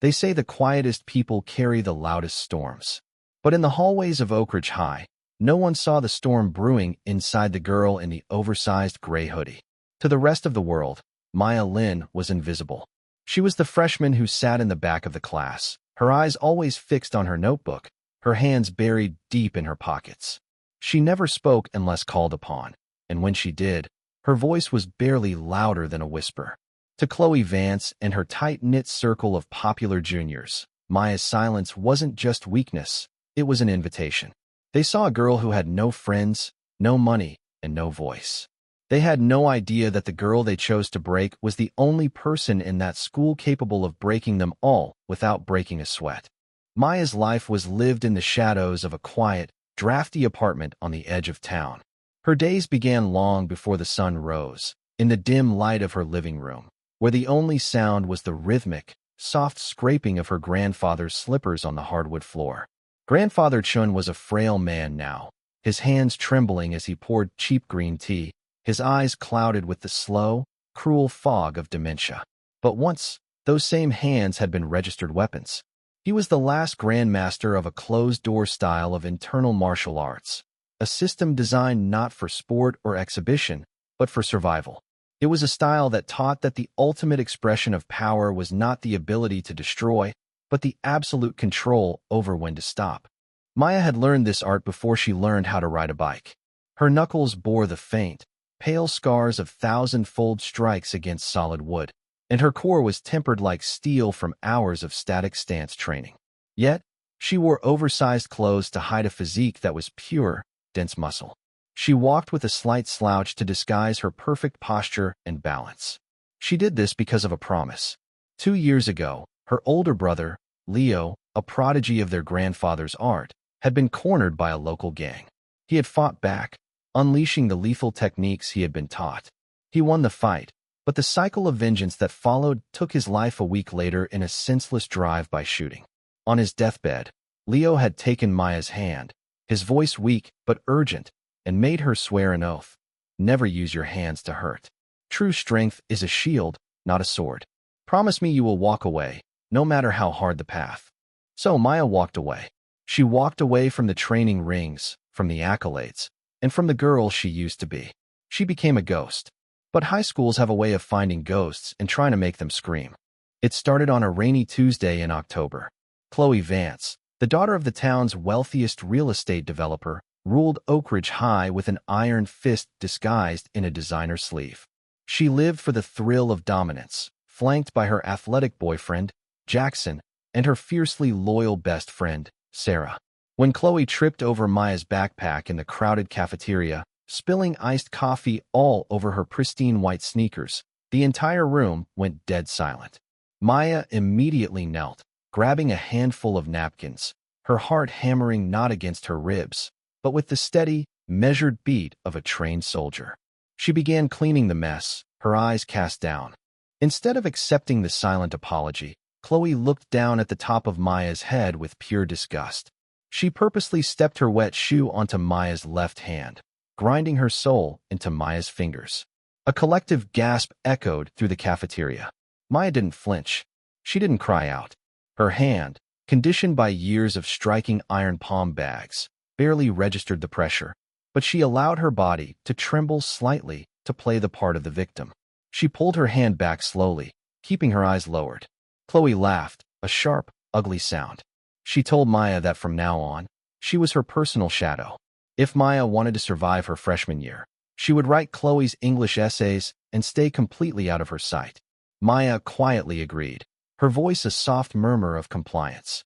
They say the quietest people carry the loudest storms. But in the hallways of Oak Ridge High, no one saw the storm brewing inside the girl in the oversized gray hoodie. To the rest of the world, Maya Lin was invisible. She was the freshman who sat in the back of the class, her eyes always fixed on her notebook, her hands buried deep in her pockets. She never spoke unless called upon, and when she did, her voice was barely louder than a whisper. To Chloe Vance and her tight-knit circle of popular juniors, Maya's silence wasn't just weakness, it was an invitation. They saw a girl who had no friends, no money, and no voice. They had no idea that the girl they chose to break was the only person in that school capable of breaking them all without breaking a sweat. Maya's life was lived in the shadows of a quiet, drafty apartment on the edge of town. Her days began long before the sun rose, in the dim light of her living room, where the only sound was the rhythmic, soft scraping of her grandfather's slippers on the hardwood floor. Grandfather Chun was a frail man now, his hands trembling as he poured cheap green tea, his eyes clouded with the slow, cruel fog of dementia. But once, those same hands had been registered weapons. He was the last grandmaster of a closed-door style of internal martial arts, a system designed not for sport or exhibition, but for survival. It was a style that taught that the ultimate expression of power was not the ability to destroy, but the absolute control over when to stop. Maya had learned this art before she learned how to ride a bike. Her knuckles bore the faint, pale scars of thousand-fold strikes against solid wood, and her core was tempered like steel from hours of static stance training. Yet, she wore oversized clothes to hide a physique that was pure, dense muscle. She walked with a slight slouch to disguise her perfect posture and balance. She did this because of a promise. 2 years ago, her older brother, Leo, a prodigy of their grandfather's art, had been cornered by a local gang. He had fought back, unleashing the lethal techniques he had been taught. He won the fight, but the cycle of vengeance that followed took his life a week later in a senseless drive-by shooting. On his deathbed, Leo had taken Maya's hand, his voice weak but urgent, and made her swear an oath. Never use your hands to hurt. True strength is a shield, not a sword. Promise me you will walk away, no matter how hard the path. So Maya walked away. She walked away from the training rings, from the accolades, and from the girl she used to be. She became a ghost. But high schools have a way of finding ghosts and trying to make them scream. It started on a rainy Tuesday in October. Chloe Vance, the daughter of the town's wealthiest real estate developer, ruled Oak Ridge High with an iron fist disguised in a designer sleeve. She lived for the thrill of dominance, flanked by her athletic boyfriend, Jackson, and her fiercely loyal best friend, Sarah. When Chloe tripped over Maya's backpack in the crowded cafeteria, spilling iced coffee all over her pristine white sneakers, the entire room went dead silent. Maya immediately knelt, grabbing a handful of napkins, her heart hammering not against her ribs, but with the steady, measured beat of a trained soldier. She began cleaning the mess, her eyes cast down. Instead of accepting the silent apology, Chloe looked down at the top of Maya's head with pure disgust. She purposely stepped her wet shoe onto Maya's left hand, grinding her soul into Maya's fingers. A collective gasp echoed through the cafeteria. Maya didn't flinch. She didn't cry out. Her hand, conditioned by years of striking iron palm bags, barely registered the pressure, but she allowed her body to tremble slightly to play the part of the victim. She pulled her hand back slowly, keeping her eyes lowered. Chloe laughed, a sharp, ugly sound. She told Maya that from now on, she was her personal shadow. If Maya wanted to survive her freshman year, she would write Chloe's English essays and stay completely out of her sight. Maya quietly agreed, her voice a soft murmur of compliance.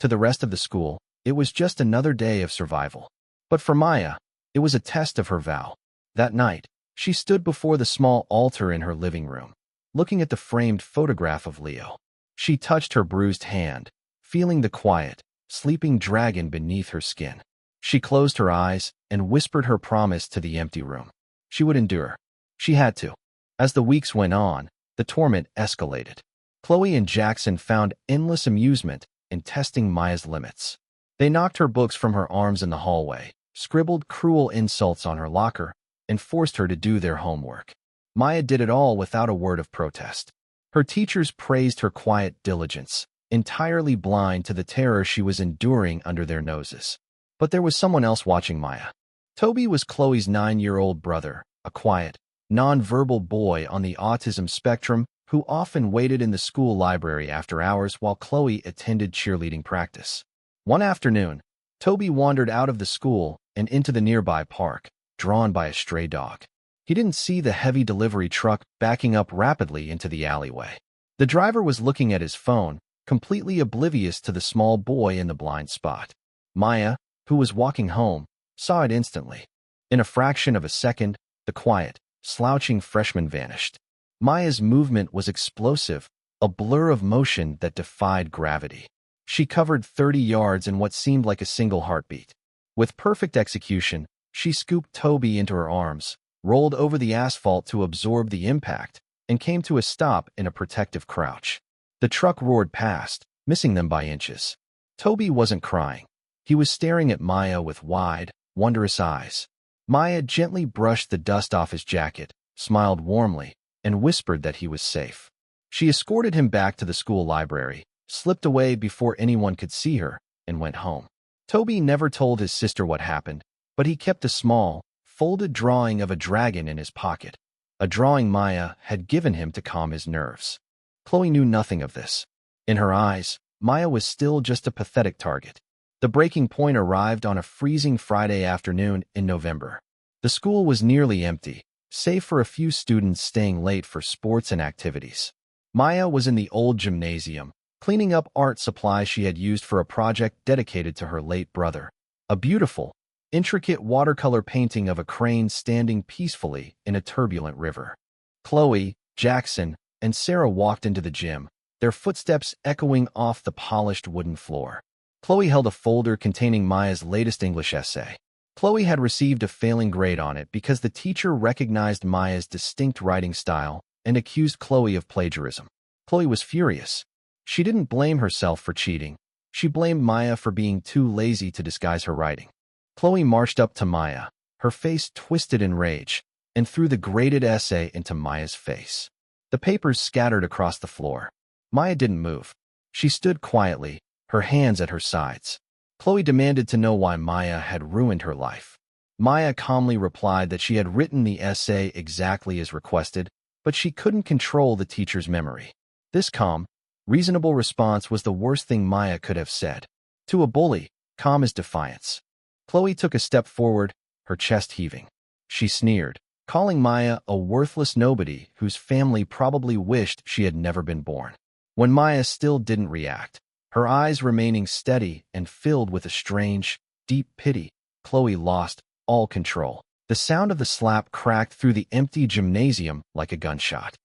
To the rest of the school, it was just another day of survival. But for Maya, it was a test of her vow. That night, she stood before the small altar in her living room, looking at the framed photograph of Leo. She touched her bruised hand, feeling the quiet, sleeping dragon beneath her skin. She closed her eyes and whispered her promise to the empty room. She would endure. She had to. As the weeks went on, the torment escalated. Chloe and Jackson found endless amusement in testing Maya's limits. They knocked her books from her arms in the hallway, scribbled cruel insults on her locker, and forced her to do their homework. Maya did it all without a word of protest. Her teachers praised her quiet diligence, entirely blind to the terror she was enduring under their noses. But there was someone else watching Maya. Toby was Chloe's 9-year-old brother, a quiet, non-verbal boy on the autism spectrum who often waited in the school library after hours while Chloe attended cheerleading practice. One afternoon, Toby wandered out of the school and into the nearby park, drawn by a stray dog. He didn't see the heavy delivery truck backing up rapidly into the alleyway. The driver was looking at his phone, completely oblivious to the small boy in the blind spot. Maya, who was walking home, saw it instantly. In a fraction of a second, the quiet, slouching freshman vanished. Maya's movement was explosive, a blur of motion that defied gravity. She covered 30 yards in what seemed like a single heartbeat. With perfect execution, she scooped Toby into her arms, rolled over the asphalt to absorb the impact, and came to a stop in a protective crouch. The truck roared past, missing them by inches. Toby wasn't crying. He was staring at Maya with wide, wondrous eyes. Maya gently brushed the dust off his jacket, smiled warmly, and whispered that he was safe. She escorted him back to the school library, slipped away before anyone could see her, and went home. Toby never told his sister what happened, but he kept a small, folded drawing of a dragon in his pocket, a drawing Maya had given him to calm his nerves. Chloe knew nothing of this. In her eyes, Maya was still just a pathetic target. The breaking point arrived on a freezing Friday afternoon in November. The school was nearly empty, save for a few students staying late for sports and activities. Maya was in the old gymnasium, cleaning up art supplies she had used for a project dedicated to her late brother. A beautiful, intricate watercolor painting of a crane standing peacefully in a turbulent river. Chloe, Jackson, and Sarah walked into the gym, their footsteps echoing off the polished wooden floor. Chloe held a folder containing Maya's latest English essay. Chloe had received a failing grade on it because the teacher recognized Maya's distinct writing style and accused Chloe of plagiarism. Chloe was furious. She didn't blame herself for cheating. She blamed Maya for being too lazy to disguise her writing. Chloe marched up to Maya, her face twisted in rage, and threw the graded essay into Maya's face. The papers scattered across the floor. Maya didn't move. She stood quietly, her hands at her sides. Chloe demanded to know why Maya had ruined her life. Maya calmly replied that she had written the essay exactly as requested, but she couldn't control the teacher's memory. This calm, reasonable response was the worst thing Maya could have said. To a bully, calm is defiance. Chloe took a step forward, her chest heaving. She sneered, calling Maya a worthless nobody whose family probably wished she had never been born. When Maya still didn't react, her eyes remaining steady and filled with a strange, deep pity, Chloe lost all control. The sound of the slap cracked through the empty gymnasium like a gunshot.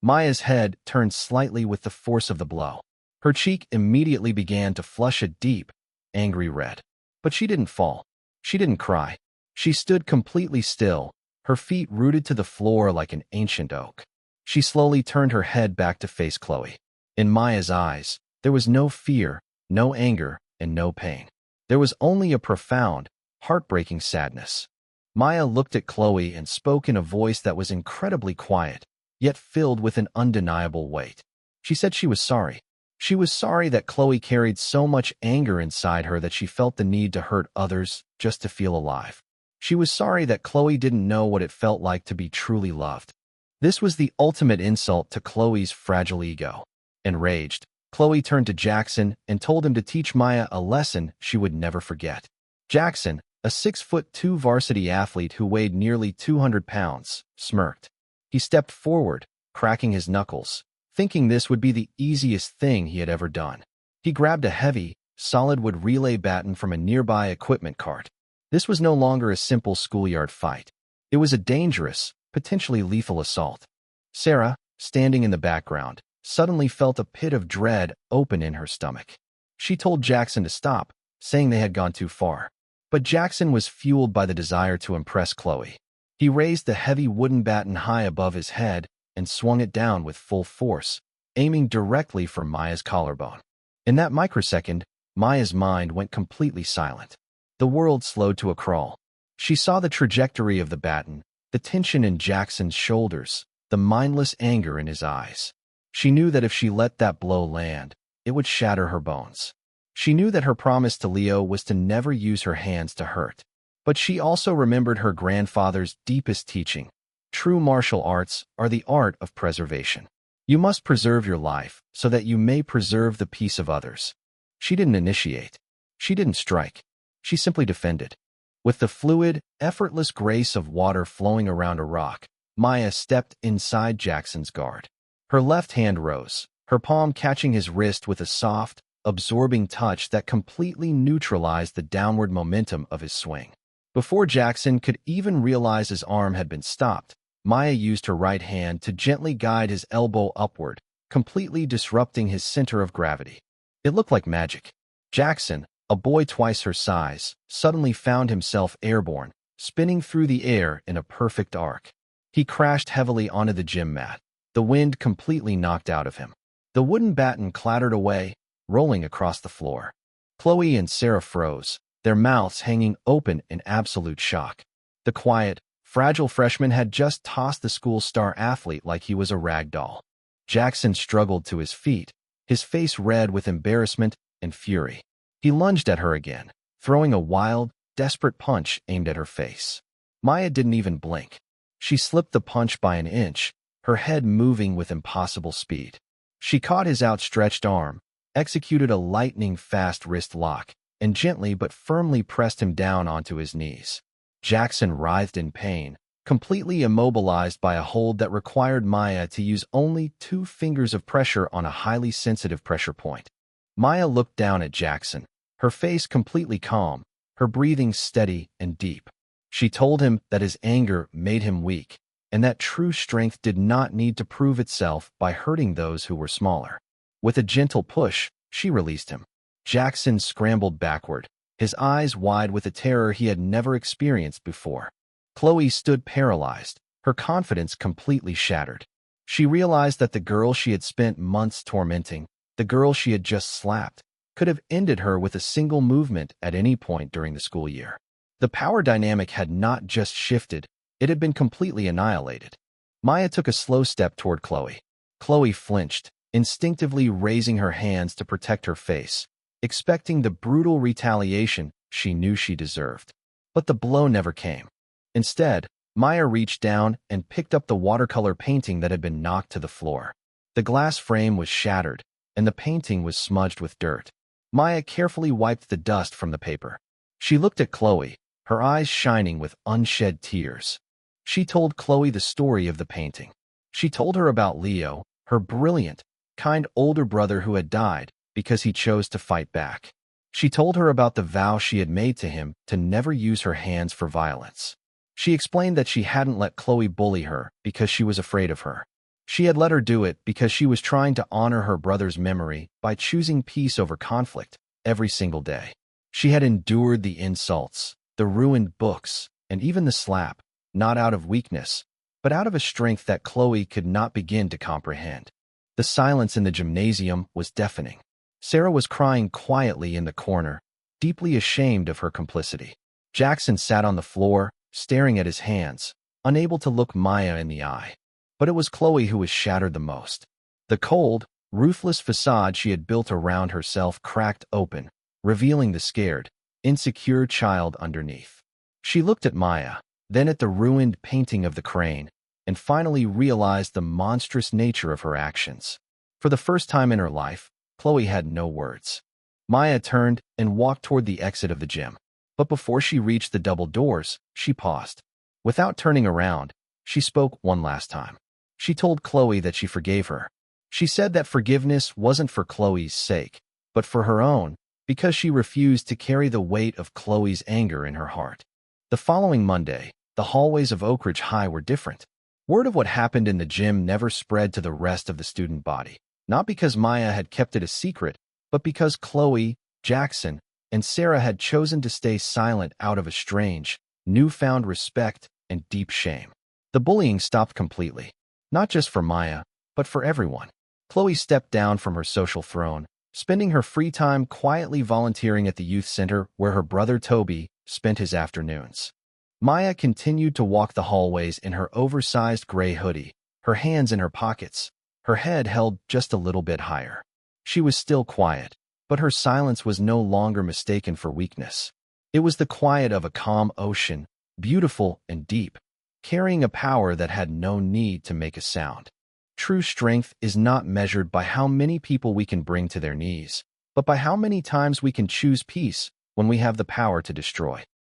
Maya's head turned slightly with the force of the blow. Her cheek immediately began to flush a deep, angry red. But she didn't fall. She didn't cry. She stood completely still, her feet rooted to the floor like an ancient oak. She slowly turned her head back to face Chloe. In Maya's eyes, there was no fear, no anger, and no pain. There was only a profound, heartbreaking sadness. Maya looked at Chloe and spoke in a voice that was incredibly quiet, yet filled with an undeniable weight. She said she was sorry. She was sorry that Chloe carried so much anger inside her that she felt the need to hurt others just to feel alive. She was sorry that Chloe didn't know what it felt like to be truly loved. This was the ultimate insult to Chloe's fragile ego. Enraged, Chloe turned to Jackson and told him to teach Maya a lesson she would never forget. Jackson, a 6'2" varsity athlete who weighed nearly 200 pounds, smirked. He stepped forward, cracking his knuckles, thinking this would be the easiest thing he had ever done. He grabbed a heavy, solid wood relay baton from a nearby equipment cart. This was no longer a simple schoolyard fight. It was a dangerous, potentially lethal assault. Sarah, standing in the background, suddenly felt a pit of dread open in her stomach. She told Jackson to stop, saying they had gone too far. But Jackson was fueled by the desire to impress Chloe. He raised the heavy wooden baton high above his head and swung it down with full force, aiming directly for Maya's collarbone. In that microsecond, Maya's mind went completely silent. The world slowed to a crawl. She saw the trajectory of the baton, the tension in Jackson's shoulders, the mindless anger in his eyes. She knew that if she let that blow land, it would shatter her bones. She knew that her promise to Leo was to never use her hands to hurt. But she also remembered her grandfather's deepest teaching. True martial arts are the art of preservation. You must preserve your life so that you may preserve the peace of others. She didn't initiate. She didn't strike. She simply defended. With the fluid, effortless grace of water flowing around a rock, Maya stepped inside Jackson's guard. Her left hand rose, her palm catching his wrist with a soft, absorbing touch that completely neutralized the downward momentum of his swing. Before Jackson could even realize his arm had been stopped, Maya used her right hand to gently guide his elbow upward, completely disrupting his center of gravity. It looked like magic. Jackson, a boy twice her size, suddenly found himself airborne, spinning through the air in a perfect arc. He crashed heavily onto the gym mat, the wind completely knocked out of him. The wooden baton clattered away, rolling across the floor. Chloe and Sarah froze, their mouths hanging open in absolute shock. The quiet, fragile freshman had just tossed the school star athlete like he was a rag doll. Jackson struggled to his feet, his face red with embarrassment and fury. He lunged at her again, throwing a wild, desperate punch aimed at her face. Maya didn't even blink. She slipped the punch by an inch, her head moving with impossible speed. She caught his outstretched arm, executed a lightning-fast wrist lock, and gently but firmly pressed him down onto his knees. Jackson writhed in pain, completely immobilized by a hold that required Maya to use only 2 fingers of pressure on a highly sensitive pressure point. Maya looked down at Jackson, her face completely calm, her breathing steady and deep. She told him that his anger made him weak, and that true strength did not need to prove itself by hurting those who were smaller. With a gentle push, she released him. Jackson scrambled backward, his eyes wide with a terror he had never experienced before. Chloe stood paralyzed, her confidence completely shattered. She realized that the girl she had spent months tormenting, the girl she had just slapped, could have ended her with a single movement at any point during the school year. The power dynamic had not just shifted, it had been completely annihilated. Maya took a slow step toward Chloe. Chloe flinched, instinctively raising her hands to protect her face, expecting the brutal retaliation she knew she deserved. But the blow never came. Instead, Maya reached down and picked up the watercolor painting that had been knocked to the floor. The glass frame was shattered, and the painting was smudged with dirt. Maya carefully wiped the dust from the paper. She looked at Chloe, her eyes shining with unshed tears. She told Chloe the story of the painting. She told her about Leo, her brilliant, kind older brother who had died because he chose to fight back. She told her about the vow she had made to him to never use her hands for violence. She explained that she hadn't let Chloe bully her because she was afraid of her. She had let her do it because she was trying to honor her brother's memory by choosing peace over conflict every single day. She had endured the insults, the ruined books, and even the slap, not out of weakness, but out of a strength that Chloe could not begin to comprehend. The silence in the gymnasium was deafening. Sarah was crying quietly in the corner, deeply ashamed of her complicity. Jackson sat on the floor, staring at his hands, unable to look Maya in the eye. But it was Chloe who was shattered the most. The cold, ruthless facade she had built around herself cracked open, revealing the scared, insecure child underneath. She looked at Maya, then at the ruined painting of the crane, and finally realized the monstrous nature of her actions. For the first time in her life, Chloe had no words. Maya turned and walked toward the exit of the gym. But before she reached the double doors, she paused. Without turning around, she spoke one last time. She told Chloe that she forgave her. She said that forgiveness wasn't for Chloe's sake, but for her own, because she refused to carry the weight of Chloe's anger in her heart. The following Monday, the hallways of Oak Ridge High were different. Word of what happened in the gym never spread to the rest of the student body, not because Maya had kept it a secret, but because Chloe, Jackson, and Sarah had chosen to stay silent out of a strange, newfound respect and deep shame. The bullying stopped completely, not just for Maya, but for everyone. Chloe stepped down from her social throne, spending her free time quietly volunteering at the youth center where her brother Toby spent his afternoons. Maya continued to walk the hallways in her oversized gray hoodie, her hands in her pockets, her head held just a little bit higher. She was still quiet, but her silence was no longer mistaken for weakness. It was the quiet of a calm ocean, beautiful and deep, carrying a power that had no need to make a sound. True strength is not measured by how many people we can bring to their knees, but by how many times we can choose peace when we have the power to destroy.